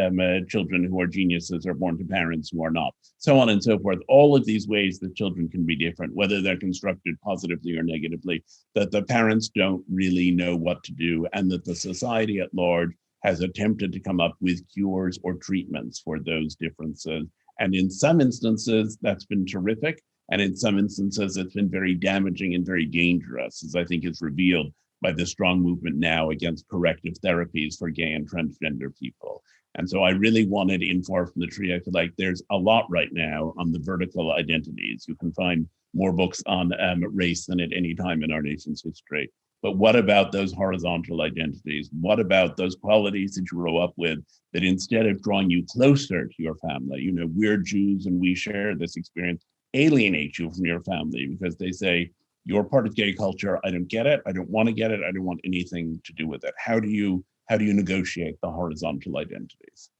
children who are geniuses are born to parents who are not, so on and so forth. All of these ways that children can be different, whether they're constructed positively or negatively, that the parents don't really know what to do, and that the society at large has attempted to come up with cures or treatments for those differences. And in some instances, that's been terrific. And in some instances, it's been very damaging and very dangerous, as I think is revealed by the strong movement now against corrective therapies for gay and transgender people. And so I really wanted in Far from the Tree, I feel like there's a lot right now on the vertical identities. You can find more books on race than at any time in our nation's history. But what about those horizontal identities? What about those qualities that you grow up with that instead of drawing you closer to your family, you know, we're Jews and we share this experience, alienate you from your family because they say, you're part of gay culture. I don't get it. I don't want to get it. I don't want anything to do with it. How do you negotiate the horizontal identities?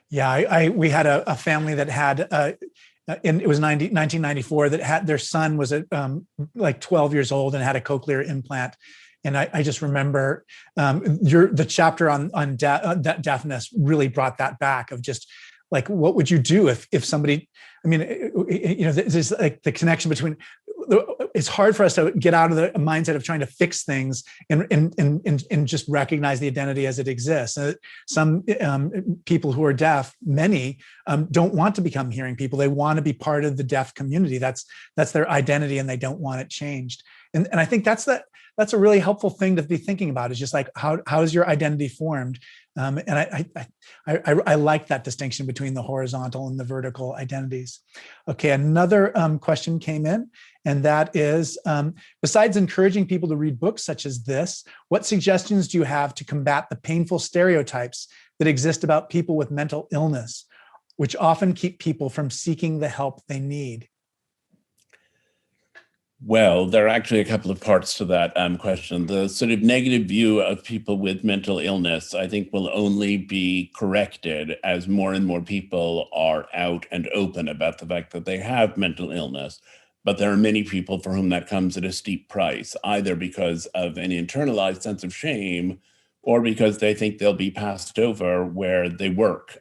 Yeah, we had a family that had, it was 1994, that had their son was like 12 years old and had a cochlear implant. And I just remember the chapter on deafness really brought that back of just like, what would you do if somebody, I mean, you know, there's like the connection between, it's hard for us to get out of the mindset of trying to fix things and just recognize the identity as it exists. Some people who are deaf, many don't want to become hearing people. They want to be part of the deaf community. That's their identity, and they don't want it changed. And I think that's a really helpful thing to be thinking about, is just like, how is your identity formed? And I like that distinction between the horizontal and the vertical identities. Okay, another question came in, and that is, besides encouraging people to read books such as this, what suggestions do you have to combat the painful stereotypes that exist about people with mental illness, which often keep people from seeking the help they need? Well, there are actually a couple of parts to that question. The sort of negative view of people with mental illness, I think, will only be corrected as more and more people are out and open about the fact that they have mental illness. But there are many people for whom that comes at a steep price, either because of an internalized sense of shame or because they think they'll be passed over where they work,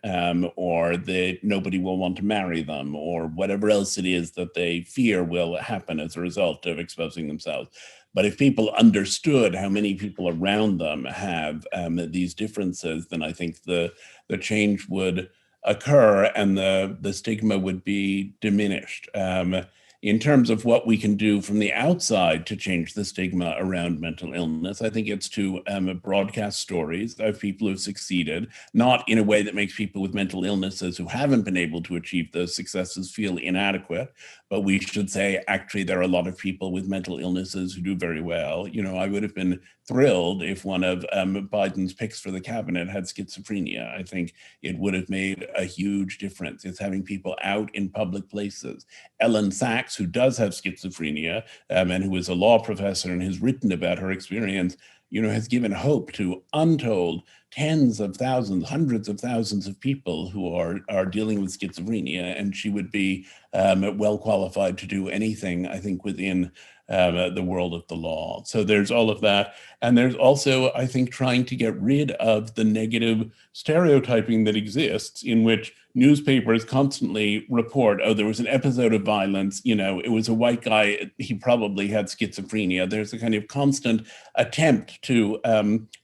or that nobody will want to marry them, or whatever else it is that they fear will happen as a result of exposing themselves. But if people understood how many people around them have these differences, then I think the change would occur and the stigma would be diminished. In terms of what we can do from the outside to change the stigma around mental illness, I think it's to broadcast stories of people who've succeeded, not in a way that makes people with mental illnesses who haven't been able to achieve those successes feel inadequate, but we should say, actually, there are a lot of people with mental illnesses who do very well. You know, I would have been thrilled if one of Biden's picks for the cabinet had schizophrenia. I think it would have made a huge difference. It's having people out in public places. Ellen Sachs, who does have schizophrenia and who is a law professor and has written about her experience, you know, has given hope to untold tens of thousands, hundreds of thousands of people who are dealing with schizophrenia, and she would be well qualified to do anything, I think, within the world of the law. So there's all of that. And there's also, I think, trying to get rid of the negative stereotyping that exists, in which newspapers constantly report, oh, there was an episode of violence, you know, it was a white guy, he probably had schizophrenia. There's a kind of constant attempt to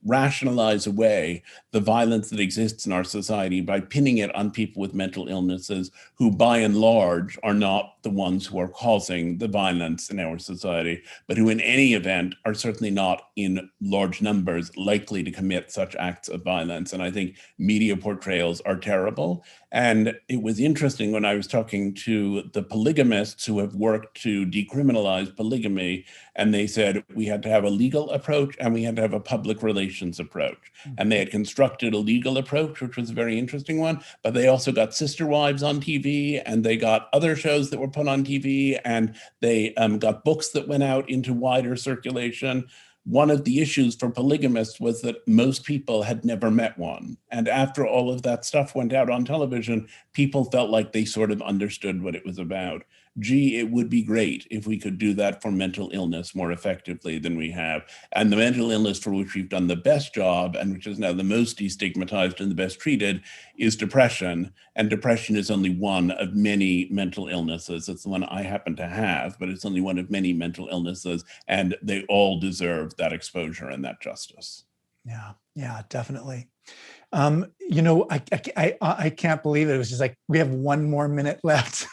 rationalize away the violence that exists in our society by pinning it on people with mental illnesses who, by and large, are not the ones who are causing the violence in our society, but who in any event are certainly not in large numbers likely to commit such acts of violence. And I think media portrayals are terrible. And it was interesting when I was talking to the polygamists who have worked to decriminalize polygamy, and they said we had to have a legal approach and we had to have a public relations approach. And they had constructed a legal approach, which was a very interesting one, but they also got Sister Wives on TV, and they got other shows that were put on TV, and they got books that went out into wider circulation. One of the issues for polygamists was that most people had never met one. And after all of that stuff went out on television, people felt like they sort of understood what it was about. Gee, it would be great if we could do that for mental illness more effectively than we have. And the mental illness for which we've done the best job, and which is now the most destigmatized and the best treated, is depression. And depression is only one of many mental illnesses. It's the one I happen to have, but it's only one of many mental illnesses, and they all deserve that exposure and that justice. Yeah, definitely. You know, I can't believe it. It was just like, we have one more minute left.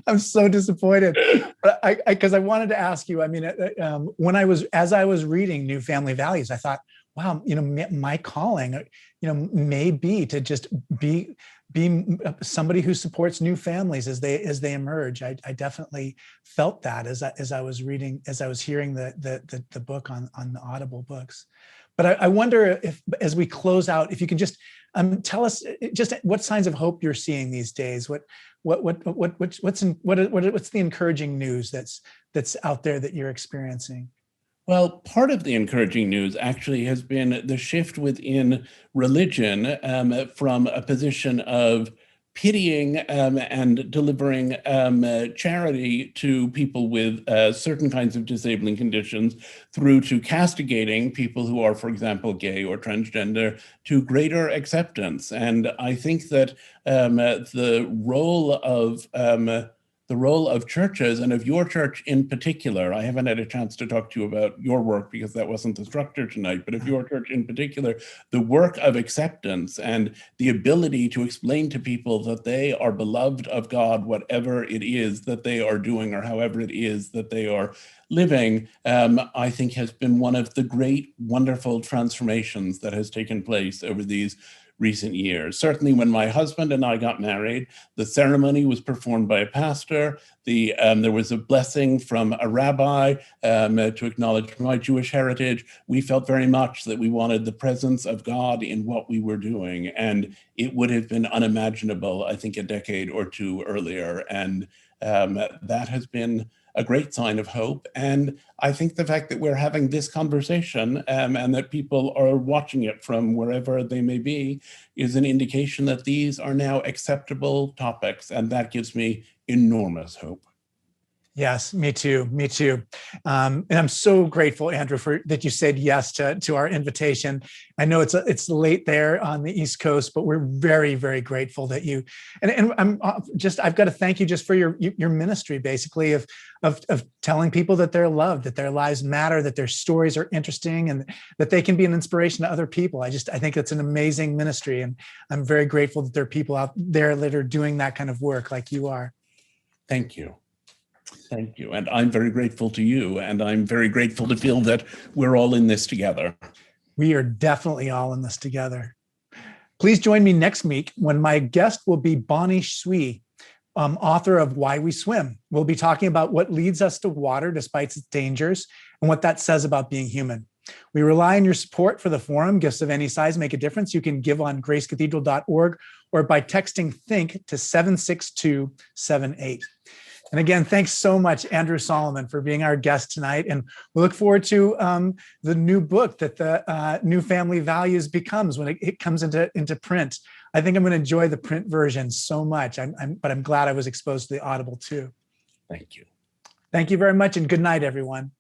I'm so disappointed. But because I wanted to ask you, I mean, as I was reading New Family Values, I thought, wow, my calling, may be to just be somebody who supports new families as they emerge. I definitely felt that as I was reading, as I was hearing the book on the Audible books. But I wonder if, as we close out, if you can just tell us just what signs of hope you're seeing these days. What's the encouraging news that's out there that you're experiencing? Well, part of the encouraging news actually has been the shift within religion from a position of pitying and delivering charity to people with certain kinds of disabling conditions through to castigating people who are, for example, gay or transgender, to greater acceptance. And I think that the role of churches, and of your church in particular, I haven't had a chance to talk to you about your work because that wasn't the structure tonight, but of your church in particular, the work of acceptance and the ability to explain to people that they are beloved of God, whatever it is that they are doing or however it is that they are living, I think has been one of the great, wonderful transformations that has taken place over these recent years. Certainly when my husband and I got married, the ceremony was performed by a pastor. There was a blessing from a rabbi to acknowledge my Jewish heritage. We felt very much that we wanted the presence of God in what we were doing. And it would have been unimaginable, I think, a decade or two earlier. And that has been a great sign of hope. And I think the fact that we're having this conversation and that people are watching it from wherever they may be is an indication that these are now acceptable topics. And that gives me enormous hope. Yes, me too. Me too. And I'm so grateful, Andrew, for that you said yes to our invitation. I know it's late there on the East Coast, but we're very, very grateful that you and I've got to thank you just for your ministry, basically of telling people that they're loved, that their lives matter, that their stories are interesting, and that they can be an inspiration to other people. I think it's an amazing ministry, and I'm very grateful that there are people out there that are doing that kind of work like you are. Thank you. Thank you. And I'm very grateful to you. And I'm very grateful to feel that we're all in this together. We are definitely all in this together. Please join me next week when my guest will be Bonnie Sui, author of Why We Swim. We'll be talking about what leads us to water despite its dangers and what that says about being human. We rely on your support for the forum. Gifts of any size make a difference. You can give on gracecathedral.org or by texting THINK to 76278. And again, thanks so much, Andrew Solomon, for being our guest tonight. And we look forward to the new book that the New Family Values becomes when it comes into print. I think I'm going to enjoy the print version so much. But I'm glad I was exposed to the Audible too. Thank you. Thank you very much, and good night, everyone.